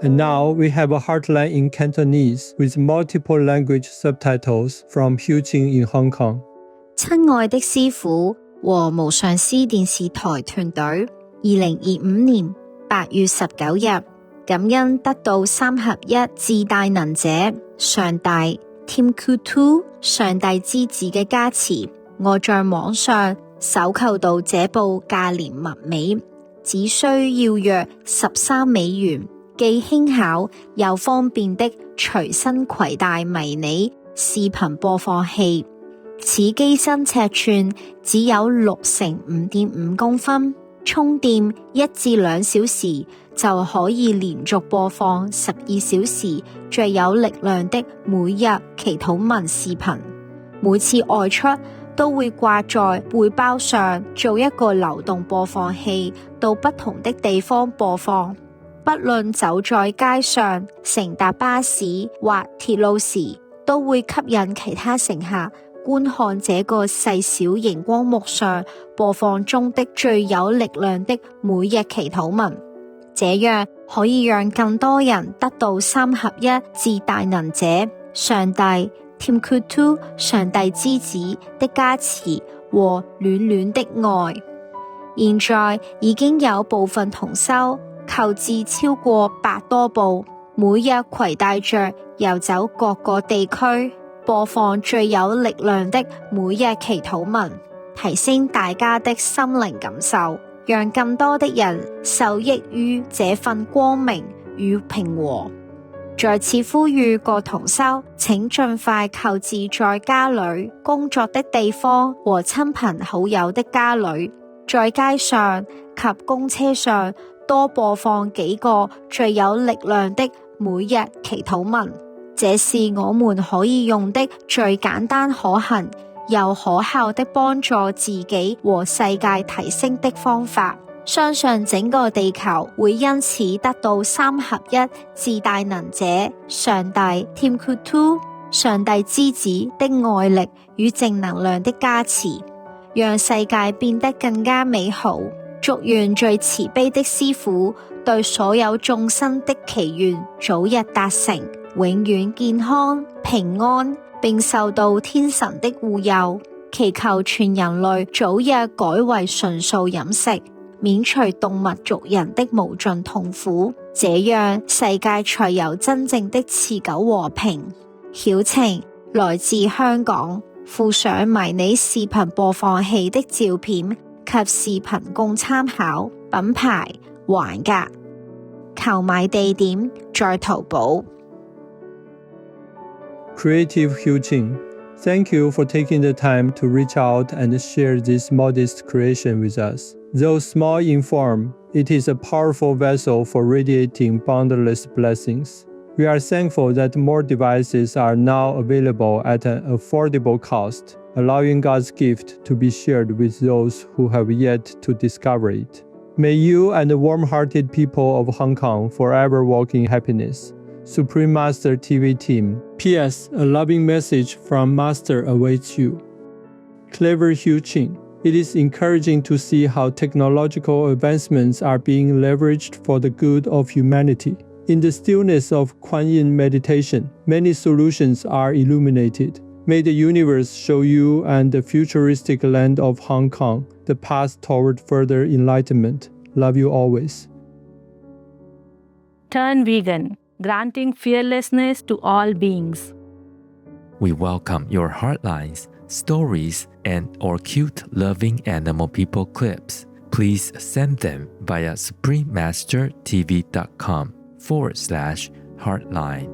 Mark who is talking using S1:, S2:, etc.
S1: And now we have a Heartline in Cantonese with multiple language subtitles from Huqing in Hong Kong.
S2: 親愛的師傅和無上師電視台團隊，2025年8月19日，感恩得到三合一至大能者上帝 Timkutu 上帝之子嘅加持，我在網上搜購到這部價廉物美，只需要約13美元，既輕巧又方便的隨身攜帶迷你視頻播放器。此機身尺寸只有6乘5.5公分，充電1至2小時就可以連續播放12小時最有力量的每日祈禱文視頻。每次外出都會掛在背包上，做一個流動播放器，到不同的地方播放。不論走在街上、乘搭巴士或鐵路時，都會吸引其他乘客觀看這個細小熒光幕上播放中的最有力量的每日祈禱文，這樣可以讓更多人得到三合一至大能者上帝 Timkutu 上帝之子的加持和暖暖的愛。現在已經有部分同修購置超過100多部，每日攜帶着遊走各個地區，播放最有力量的每日祈禱文，提升大家的心靈感受，讓更多的人受益於這份光明與平和。在此呼籲各同修，請盡快購置在家裏、工作的地方和親朋好友的家裏，在街上及公車上多播放幾個最有力量的每日祈禱文。這是我們可以用的最簡單可行又可靠的幫助自己和世界提升的方法。相信整個地球會因此得到三合一至大能者上帝 Timkutu 上帝之子的愛力與正能量的加持，讓世界變得更加美好。祝願最慈悲的師父對所有眾生的祈願早日達成，永遠健康平安，並受到天神的護佑，祈求全人類早日改為純素飲食，免除動物族人的無盡痛苦，這樣世界才有真正的持久和平。曉晴來自香港，附上迷你視頻播放器的照片及視頻供參考，品牌環格，購買地點在淘寶。
S1: Creative Huqing, thank you for taking the time to reach out and share this modest creation with us. Though small in form, it is a powerful vessel for radiating boundless blessings. We are thankful that more devices are now available at an affordable cost, allowing God's gift to be shared with those who have yet to discover it. May you and the warm-hearted people of Hong Kong forever walk in happiness. Supreme Master TV Team. P.S. A loving message from Master awaits you. Clever Huqing. It is encouraging to see how technological advancements are being leveraged for the good of humanity. In the stillness of Kuan Yin meditation, many solutions are illuminated. May the universe show you and the futuristic land of Hong Kong the path toward further enlightenment. Love you always.
S3: Turn vegan, granting fearlessness to all beings.
S4: We welcome your heartlines, stories, and/or cute loving animal people clips. Please send them via suprememastertv.com/heartline.